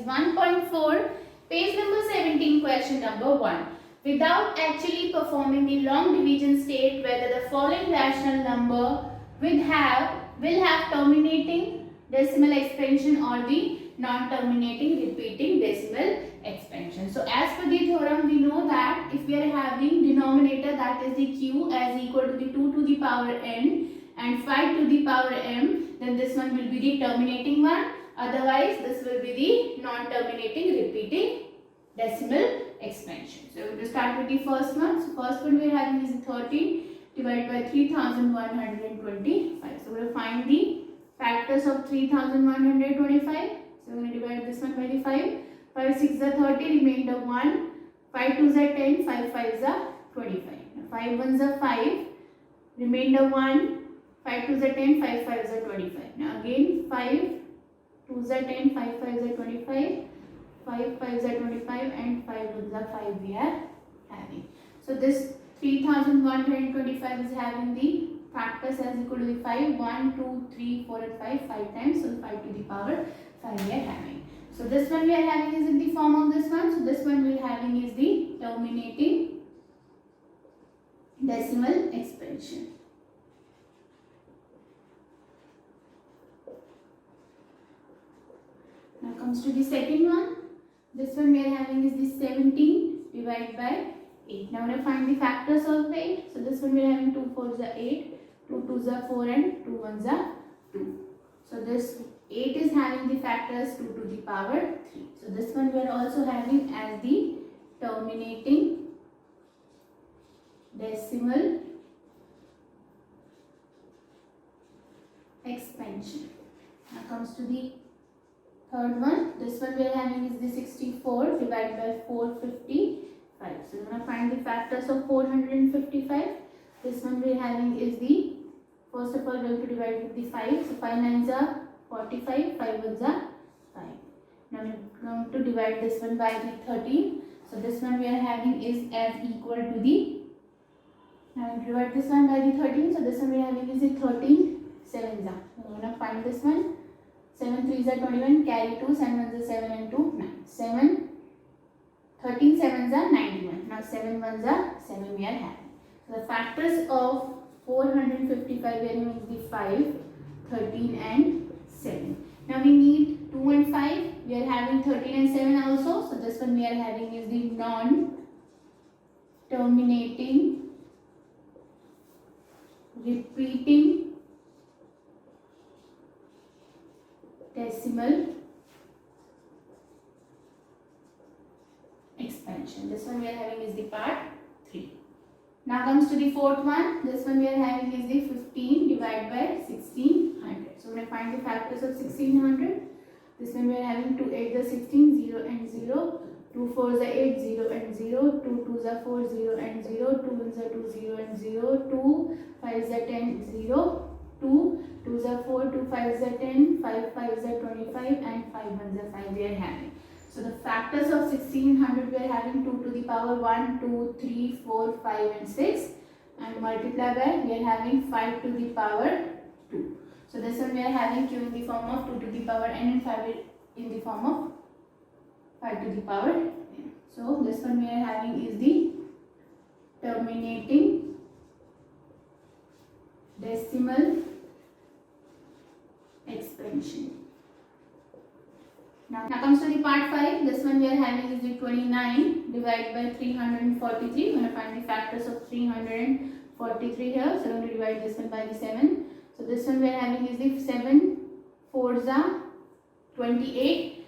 exercise 1.4, page number 17, question number 1. Without actually performing the long division, state whether the following rational number will have terminating decimal expansion or the non-terminating repeating decimal expansion. So as per the theorem, we know that if we are having denominator, that is the q, as equal to the 2 to the power n and 5 to the power m, then this one will be the terminating one. Otherwise, this will be the non-terminating repeating decimal expansion. So we will start with the first one. So first one we are having is 13 divided by 3125. So we will find the factors of 3125. So we are going to divide this one by the 5. 5 6 are 30, remainder 1. 5 2 are 10, 5 5 are 25. Now 5 1 are 5, remainder 1. 5 2 are 10, 5 5 are 25. Now again 5 2 are 10, 5 5 are 25. 5 5 are 25 and 5 1 are 5 we are having. So this 3125 is having the factors as equal to the 5, 1, 2, 3, 4 and 5 times. So 5 to the power 5 we are having. So this one we are having is in the form of this one. So this one we are having is the terminating decimal expansion. Now comes to the second one. This one we are having is the 17 divided by 8. Now we will find the factors of 8. So this one we are having 2 4s are 8, 2 2s are 4 and 2 1s are 2. So this 8 is having the factors 2 to the power 3. So this one we are also having as the terminating decimal expansion. Now comes to the third one. This one we are having is the 64 divided by 455. So we are going to find the factors of 455. This one we are having is the, first of all we are going to divide with the 5. So 5 9s are 45, 5 1s are 5. Now we are going to divide this one by the 13. So this one we are having is as equal to the, now we divide this one by the 13. So this one we are having is the 13 7s are. So we are going to find this one. 7 3s are 21, carry 2, 7 1s are 7 and 2, 9. 7, 13 7s are 91. Now 7 1s are 7 we are having. So the factors of 455 we are having is the 5, 13 and 7. Now we need 2 and 5. We are having 13 and 7 also. So this one we are having is the non-terminating repeating decimal expansion. This one we are having is the part 3. Now comes to the fourth one. This one we are having is the 15 divided by 1600. So we will find the factors of 1600. This one we are having 2 8s are 16, 0 and 0. 2 4s are 8, 0 and 0. 2 2s are 4, 0 and 0. 2 1s are 2, 0 and 0. 2 5s are 10, 0. 2 2s are 4, 2 5s are 10, 5 5s are 25 and 5 1s are 5 we are having. So the factors of 1600 we are having 2 to the power 1, 2, 3, 4, 5 and 6 and multiply by we are having 5 to the power 2. So this one we are having q in the form of 2 to the power n and 5 in the form of 5 to the power n. So this one we are having is the terminating decimal expansion. Now comes to the part 5. This one we are having is the 29 divided by 343. We are going to find the factors of 343 here. So we are going to divide this one by the 7. So this one we are having is the 7 4s are 28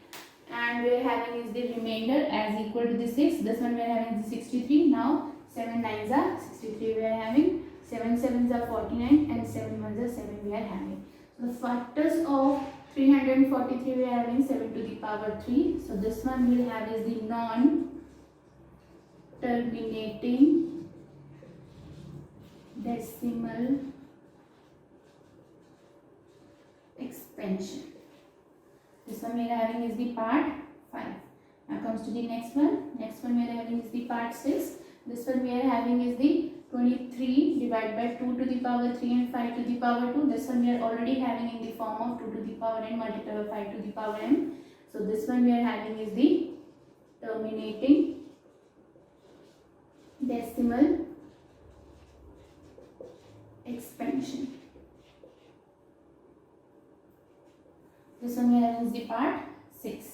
and we are having is the remainder as equal to the 6. This one we are having is the 63. Now 7 9s are 63 we are having. 7 7s are 49 and 7 1s are 7 we are having. So the factors of 343 we are having 7 to the power 3. So this one we will have is the non-terminating decimal expansion. This one we are having is the part 5. Now comes to the next one. Next one we are having is the part 6. This one we are having is the 23 divided by 2 to the power 3 and 5 to the power 2. This one we are already having in the form of 2 to the power n multiplied by 5 to the power m. So this one we are having is the terminating decimal expansion. This one we are having is the part 6.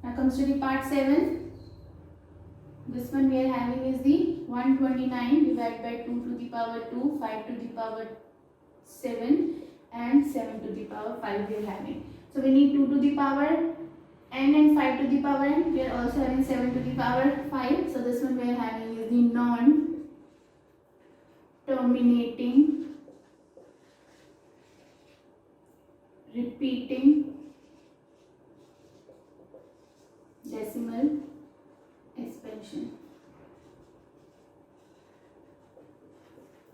Now comes to the part 7. This one we are having is the 129 divided by 2 to the power 2, 5 to the power 7 and 7 to the power 5 we are having. So we need 2 to the power n and 5 to the power n. We are also having 7 to the power 5. So this one we are having is the non-terminating repeating decimal expansion.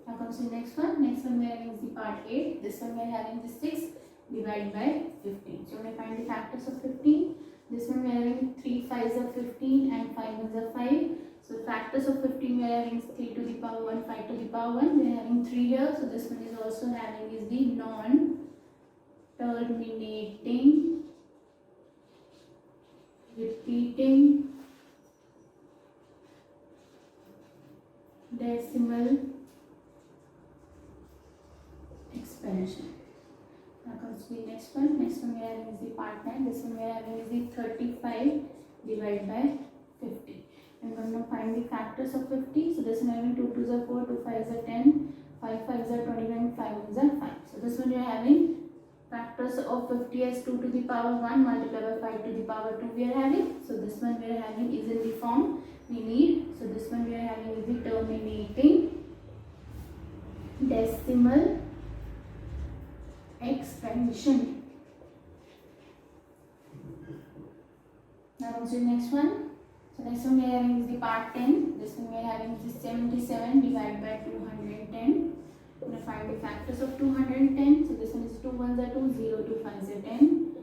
Now comes the next one. Next one we are having is the part 8. This one we are having the 6 divided by 15. So when I find the factors of 15, this one we are having 3 5s are 15 and 5 1s are 5. So factors of 15 we are having 3 to the power 1, 5 to the power 1. We are having 3 here. So this one is also having is the non-terminating repeating decimal expansion. Now comes to the next one. Next one we are having is the part 9. This one we are having is the 35 divided by 50. I'm going to find the factors of 50. So this one having 2 2s are 4, 2 5s are 10, 5 5s are 21, 5 1s are 5. So this one we are having factors of 50 as 2 to the power 1 multiplied by 5 to the power 2 we are having. So this one we are having is in the form we need. So this one we are having is the terminating decimal expansion. Now comes to the next one. So next one we are having is the part 10. This one we are having is the 77 divided by 210. I'm going to find the factors of 210. So this one is 2 1s are 2, 0 2 5s are 10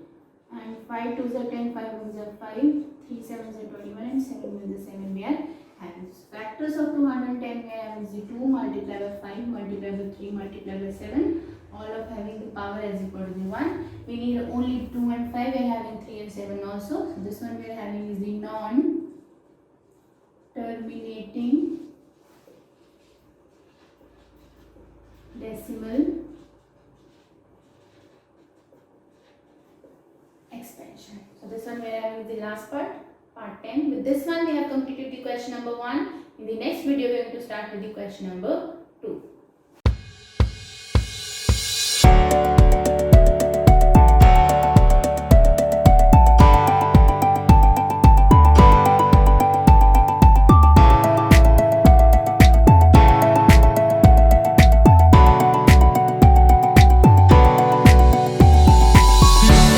and 5 2s are 10, 5 1s are 5, 3 7s are 21 and 7 1s are 7 we are having. So factors of 210 we are having is the 2 multiplied by 5 multiplied by 3 multiplied by 7, all of having the power as equal to the 1. We need only 2 and 5, we are having 3 and 7 also. So this one we are having is the non-terminating decimal expansion. So this one we are having the last part, part 10. With this one we have completed the question number 1. In the next video we are going to start with the question number 2.